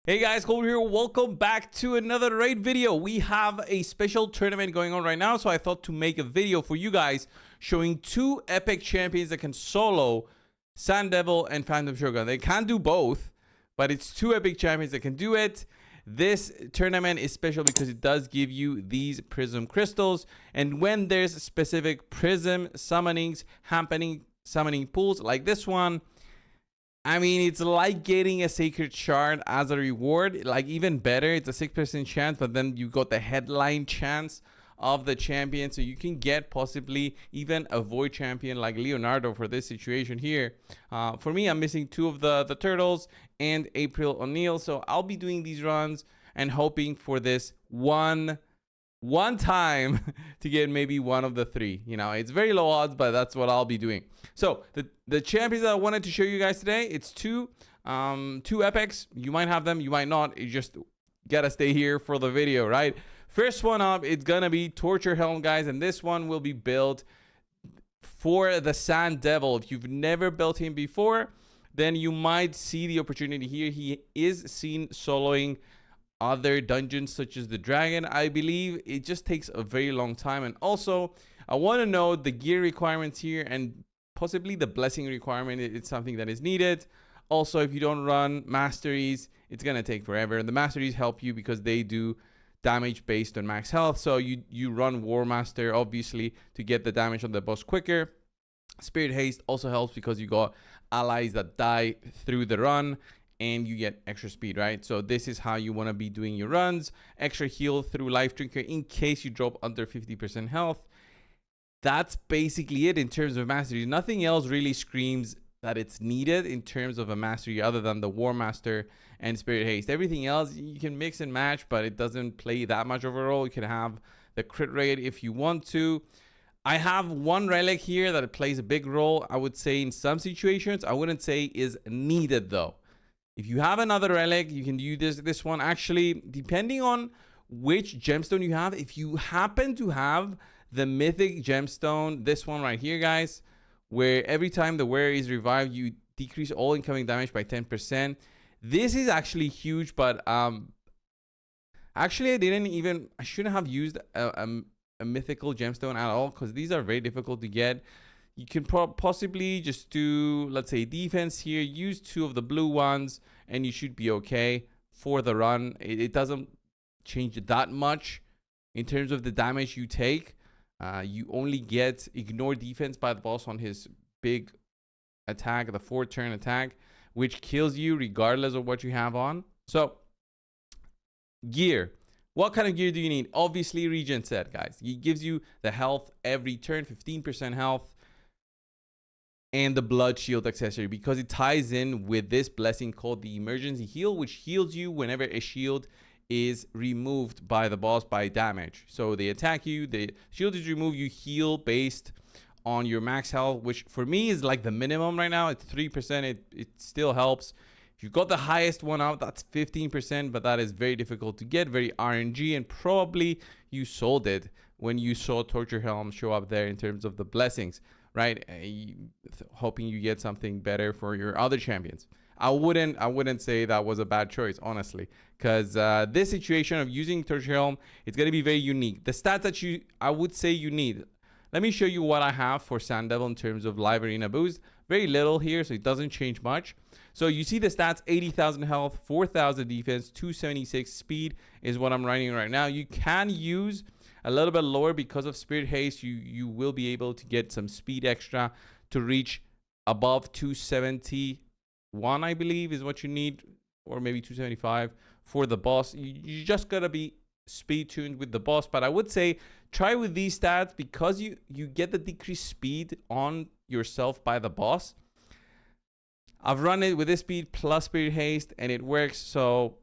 Hey guys, Cold here. Welcome back to another raid video. We have a special tournament going on right now, so I thought to make a video for you guys showing two epic champions that can solo Sand Devil and Phantom Shogun. They can't do both, but it's two epic champions that can do it. This tournament is special because it does give you these prism crystals, and when there's specific prism summonings happening, summoning pools like this one, I mean, it's like getting a sacred shard as a reward. Like, even better, it's a 6% chance, but then you got the headline chance of the champion. So you can get possibly even a void champion like Leonardo for this situation here. For me, I'm missing two of the turtles and April O'Neil. So I'll be doing these runs and hoping for this one time to get maybe one of the three. You know, it's very low odds, but that's what I'll be doing. So the champions that I wanted to show you guys today, it's two epics. You might have them, you might not. You just gotta stay here for the video, right? First one up, it's gonna be Torture Helm, guys, and this one will be built for the Sand Devil. If you've never built him before, then you might see the opportunity here. He is seen soloing other dungeons such as the dragon. I believe it just takes a very long time, and also I want to know the gear requirements here and possibly the blessing requirement. It's something that is needed. Also, if you don't run masteries, it's gonna take forever. The masteries help you because they do damage based on max health, so you run War Master obviously to get the damage on the boss quicker. Spirit Haste also helps because you got allies that die through the run and you get extra speed, right? So this is how you want to be doing your runs. Extra heal through Life Drinker in case you drop under 50% health. That's basically it in terms of mastery. Nothing else really screams that it's needed in terms of a mastery other than the War Master and Spirit Haste. Everything else you can mix and match, but it doesn't play that much overall. You can have the crit rate if you want to. I have one relic here that plays a big role, I would say, in some situations. I wouldn't say is needed though. If you have another relic, you can use this one. Actually, depending on which gemstone you have, if you happen to have the mythic gemstone, this one right here, guys, where every time the wearer is revived, you decrease all incoming damage by 10%. This is actually huge, but actually I shouldn't have used a mythical gemstone at all because these are very difficult to get. You can possibly just do, let's say, defense here. Use two of the blue ones, and you should be okay for the run. It doesn't change that much in terms of the damage you take. You only get ignore defense by the boss on his big attack, the 4-turn attack, which kills you regardless of what you have on. So, gear. What kind of gear do you need? Obviously, Regen set, guys. It gives you the health every turn, 15% health. And the blood shield accessory because it ties in with this blessing called the emergency heal, which heals you whenever a shield is removed by the boss by damage. So they attack you, the shield is removed, you heal based on your max health, which for me is like the minimum right now. It's 3%. It still helps. If you got the highest one out, that's 15%, but that is very difficult to get, very RNG, and probably you sold it when you saw Torture Helm show up there in terms of the blessings, right? Hoping you get something better for your other champions. I wouldn't say that was a bad choice, honestly, because this situation of using Torture Helm, it's going to be very unique. The stats that I would say you need. Let me show you what I have for Sand Devil in terms of live arena boost. Very little here, so it doesn't change much. So you see the stats: 80,000 health, 4,000 defense, 276 speed is what I'm running right now. You can use a little bit lower because of Spirit Haste. You will be able to get some speed extra to reach above 271, I believe, is what you need, or maybe 275 for the boss. You just gotta be speed tuned with the boss, but I would say try with these stats because you get the decreased speed on yourself by the boss. I've run it with this speed plus Spirit Haste and it works, so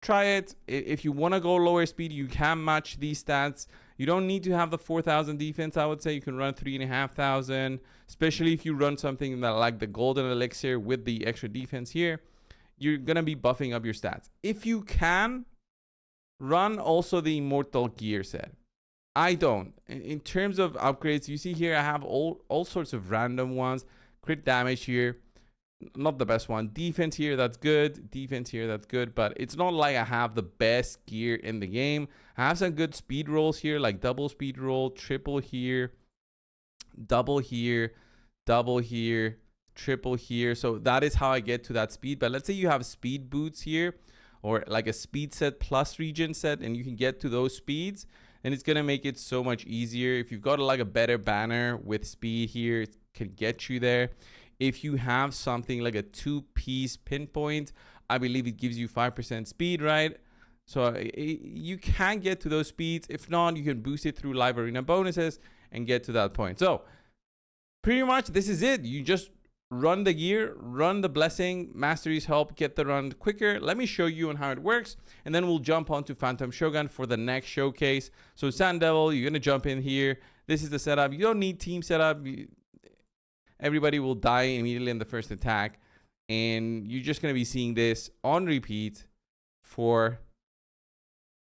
try it. If you want to go lower speed, you can match these stats. You don't need to have the 4,000 defense. I would say you can run 3,500, especially if you run something that like the golden elixir with the extra defense here. You're gonna be buffing up your stats. If you can, run also the immortal gear set. I don't. In terms of upgrades, you see here I have all sorts of random ones. Crit damage here. not the best one. Defense here, that's good. Defense here, that's good. But it's not like I have the best gear in the game. I have some good speed rolls here, like double speed roll, triple here, double here, double here, triple here. So that is how I get to that speed. But let's say you have speed boots here, or like a speed set plus regen set, and you can get to those speeds, and it's gonna make it so much easier. If you've got like a better banner with speed here, it can get you there. If you have something like a 2-piece pinpoint, I believe it gives you 5% speed, right? So you can get to those speeds. If not, you can boost it through live arena bonuses and get to that point. So pretty much this is it. You just run the gear, run the blessing, masteries help get the run quicker. Let me show you on how it works, and then we'll jump on to Phantom Shogun for the next showcase. So Sand Devil, you're gonna jump in here. This is the setup. You don't need team setup. Everybody will die immediately in the first attack, and you're just gonna be seeing this on repeat for,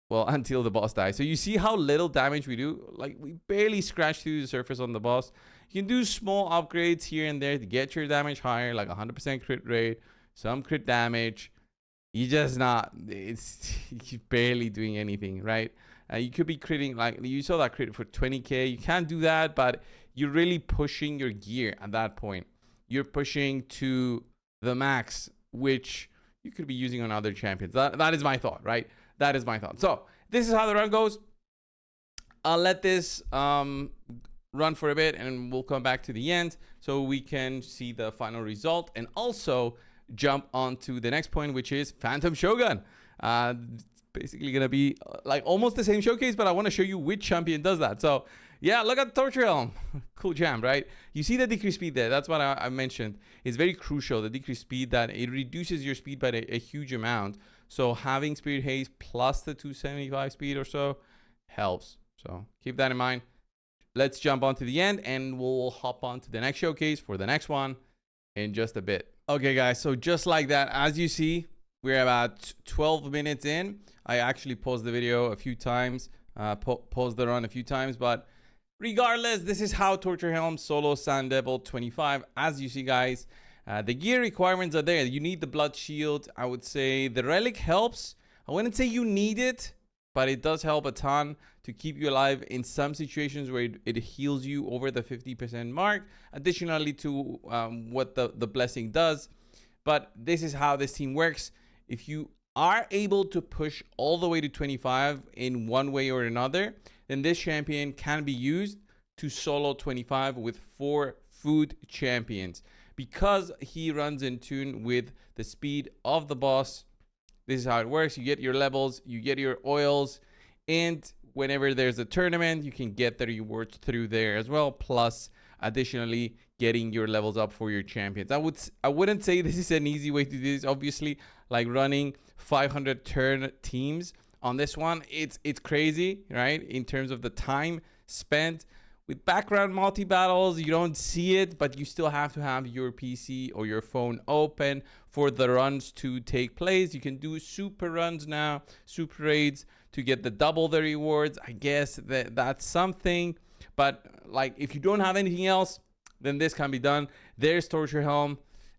well, until the boss dies. So you see how little damage we do. Like, we barely scratch through the surface on the boss. You can do small upgrades here and there to get your damage higher, like 100% crit rate, some crit damage. You just not, you're barely doing anything, right? You could be critting, like you saw that crit for 20k. You can't do that, but you're really pushing your gear at that point. You're pushing to the max, which you could be using on other champions. That is my thought, right? That is my thought. So this is how the run goes. I'll let this run for a bit, and we'll come back to the end so we can see the final result, and also jump on to the next point, which is Phantom Shogun. Basically gonna be like almost the same showcase, but I want to show you which champion does that. So yeah, look at Torture Helm. Cool jam, right? You see the decreased speed there. That's what I mentioned. It's very crucial, the decreased speed, that it reduces your speed by a huge amount. So having Spirit Haze plus the 275 speed or so helps. So keep that in mind. Let's jump on to the end, and we'll hop on to the next showcase for the next one in just a bit. Okay, guys, so just like that, as you see, we're about 12 minutes in. I actually paused the video a few times, paused the run a few times, but regardless, this is how Torture Helm solo Sand Devil 25. As you see, guys, the gear requirements are there. You need the blood shield. I would say the relic helps. I wouldn't say you need it, but it does help a ton to keep you alive in some situations where it heals you over the 50% mark, additionally to what the blessing does. But this is how this team works. If you are able to push all the way to 25 in one way or another, then this champion can be used to solo 25 with 4 food champions, because he runs in tune with the speed of the boss. This is how it works. You get your levels, you get your oils, and whenever there's a tournament, you can get the rewards through there as well, plus additionally getting your levels up for your champions. I wouldn't say this is an easy way to do this. Obviously, like running 500 turn teams on this one, it's crazy, right? In terms of the time spent. With background multi-battles, you don't see it, but you still have to have your PC or your phone open for the runs to take place. You can do super runs now, super raids, to get the double the rewards. I guess that's something. But like, if you don't have anything else, then this can be done. There's Torture Helm,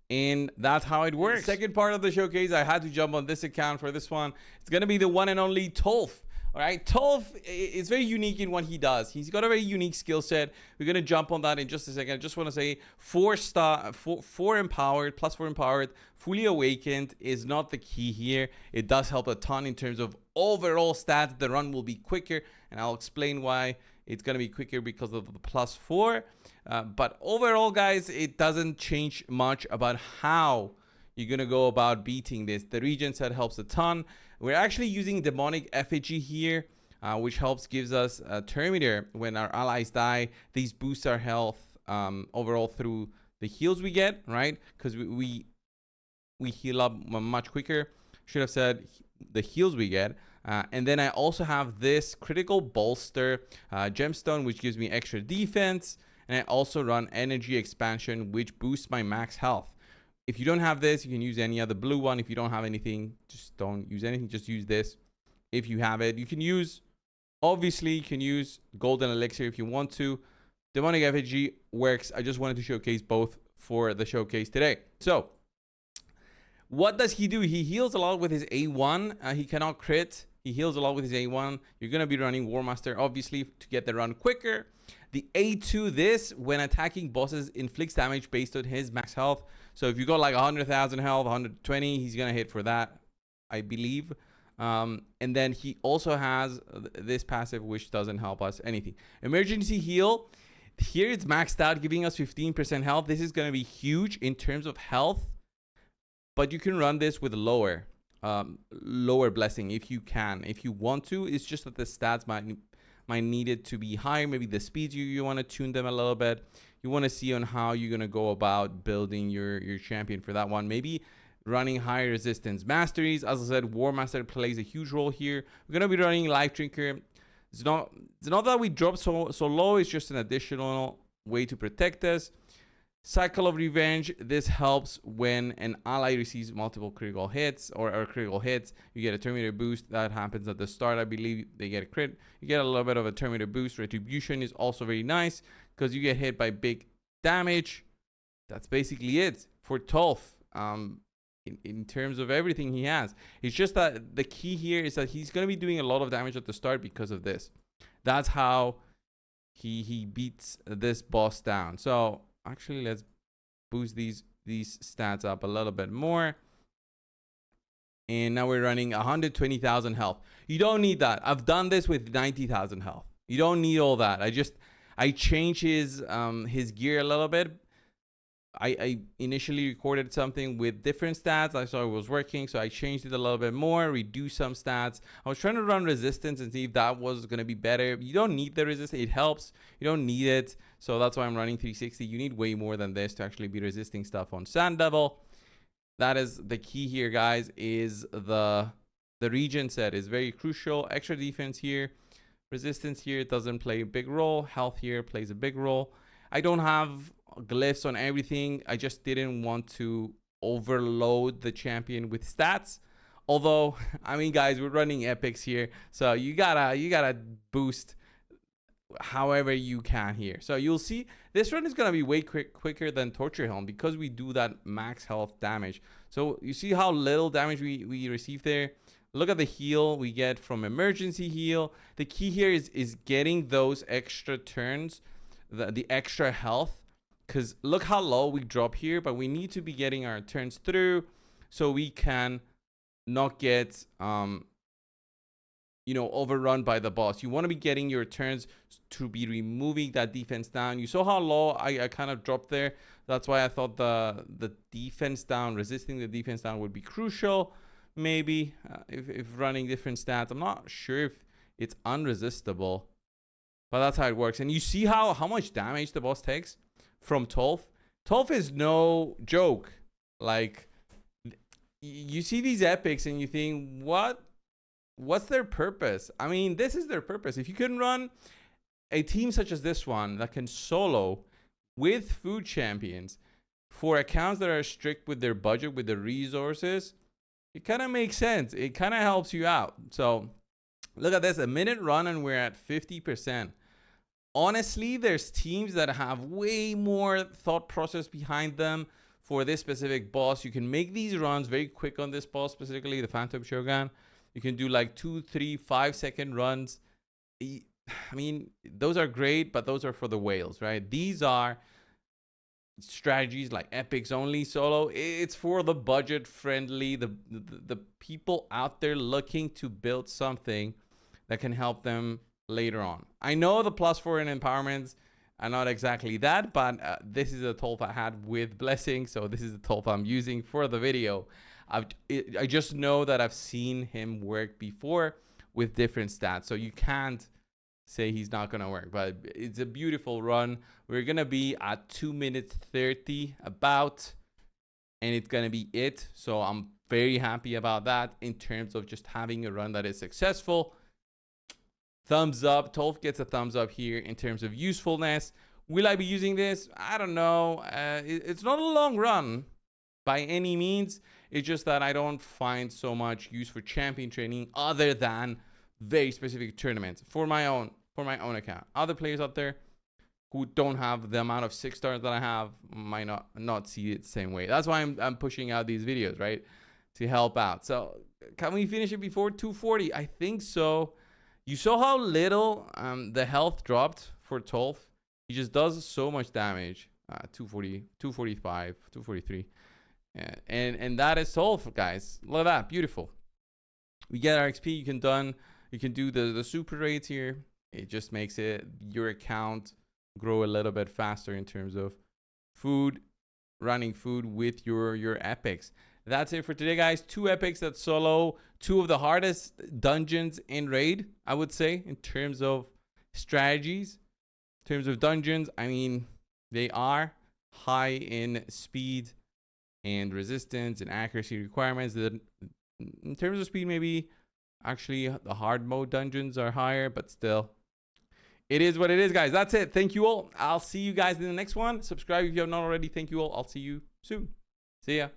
and that's how it works. The second part of the showcase, I had to jump on this account for this one. It's gonna be the one and only Tolf. All right, Tolf is very unique in what he does. He's got a very unique skill set. We're gonna jump on that in just a second. I just want to say 4 empowered, plus 4 empowered, fully awakened is not the key here. It does help a ton in terms of overall stats. The run will be quicker, and I'll explain why it's gonna be quicker because of the plus 4. But overall, guys, it doesn't change much about how you're gonna go about beating this. The regen set helps a ton. We're actually using demonic effigy here, which gives us a Terminator when our allies die. These boost our health overall through the heals we get, right? Because we heal up much quicker. Should have said the heals we get. And then I also have this critical bolster gemstone, which gives me extra defense. And I also run energy expansion, which boosts my max health. If you don't have this, you can use any other blue one. If you don't have anything, just don't use anything. Just use this. If you have it, you can use, obviously, you can use golden elixir if you want to. Demonic effigy works. I just wanted to showcase both for the showcase today. So what does he do? He heals a lot with his A1. He cannot crit. He heals a lot with his A1. You're going to be running War Master, obviously, to get the run quicker. The A2, this, when attacking bosses, inflicts damage based on his max health. So if you got like 100,000 health, 120, he's going to hit for that, I believe. And then he also has this passive, which doesn't help us anything. Emergency heal. Here it's maxed out, giving us 15% health. This is going to be huge in terms of health. But you can run this with lower blessing if you can. If you want to, it's just that the stats might need it to be higher. Maybe the speeds you want to tune them a little bit. You want to see on how you're going to go about building your champion for that one. Maybe running higher resistance masteries. As I said, War Master plays a huge role here. We're going to be running Life Drinker. It's not that we drop so low. It's just an additional way to protect us. Cycle of Revenge. This helps when an ally receives multiple critical hits or critical hits. You get a Terminator boost. That happens at the start. I believe they get a crit. You get a little bit of a Terminator boost. Retribution is also very nice because you get hit by big damage. That's basically it for Tolf. In terms of everything he has. It's just that the key here is that he's going to be doing a lot of damage at the start because of this. That's how he beats this boss down. So actually, let's boost these stats up a little bit more. And now we're running 120,000 health. You don't need that. I've done this with 90,000 health. You don't need all that. I changed his gear a little bit. I initially recorded something with different stats. I saw it was working, so I changed it a little bit more, reduced some stats. I was trying to run resistance and see if that was going to be better. You don't need the resistance. It helps. You don't need it. So that's why I'm running 360. You need way more than this to actually be resisting stuff on Sand Devil. That is the key here, guys, is the regen set is very crucial. Extra defense here. Resistance here doesn't play a big role. Health here plays a big role. I don't have glyphs on everything. I just didn't want to overload the champion with stats. Although, I mean, guys, we're running EPICS here, so you gotta boost however you can here. So you'll see this run is gonna be way quicker than Torture Helm because we do that max health damage. So you see how little damage we receive there. Look at the heal we get from emergency heal. The key here is getting those extra turns, the extra health. Because look how low we drop here, but we need to be getting our turns through so we can not get, overrun by the boss. You want to be getting your turns to be removing that defense down. You saw how low I kind of dropped there. That's why I thought the defense down, resisting the defense down would be crucial. Maybe if running different stats. I'm not sure if it's unresistible, but that's how it works. And you see how much damage the boss takes from Tolf. Tolf is no joke. Like, you see these epics and you think, what's their purpose? I mean, this is their purpose. If you can run a team such as this one that can solo with food champions for accounts that are strict with their budget, with the resources, it kind of makes sense. It kind of helps you out. So look at this, a minute run and we're at 50%. Honestly, there's teams that have way more thought process behind them for this specific boss. You can make these runs very quick on this boss, specifically the Phantom Shogun. You can do like 2, 3, 5 second runs. I mean, those are great, but those are for the whales, right? These are strategies like EPICS only solo. It's for the budget friendly, the people out there looking to build something that can help them later on. I know the +4 in empowerments are not exactly that, but this is a Tolf I had with blessing, so this is the Tolf I'm using for the video. I just know that I've seen him work before with different stats, so you can't say he's not gonna work, but it's a beautiful run. We're gonna be at 2 minutes 30 about, and it's gonna be it. So I'm very happy about that in terms of just having a run that is successful. Thumbs up. Tolf gets a thumbs up here in terms of usefulness. Will I be using this? I don't know. It's not a long run by any means. It's just that I don't find so much use for champion training other than very specific tournaments for my own account. Other players out there, who don't have the amount of 6 stars that I have might not see it the same way. That's why I'm pushing out these videos, right? To help out. So can we finish it before 240? I think so. You saw how little the health dropped for Tolf. He just does so much damage. 240, 245, 243. And that is Tolf, guys. Look at that. Beautiful. We get our XP. You can do the super raids here. It just makes your account grow a little bit faster in terms of food, running food with your epics. That's it for today, guys. 2 epics that solo 2 of the hardest dungeons in raid, I would say, in terms of strategies. In terms of dungeons, I mean, they are high in speed and resistance and accuracy requirements. That in terms of speed, maybe actually the hard mode dungeons are higher, but still, it is what it is, guys. That's it. Thank you all. I'll see you guys in the next one. Subscribe if you have not already. Thank you all. I'll see you soon. See ya.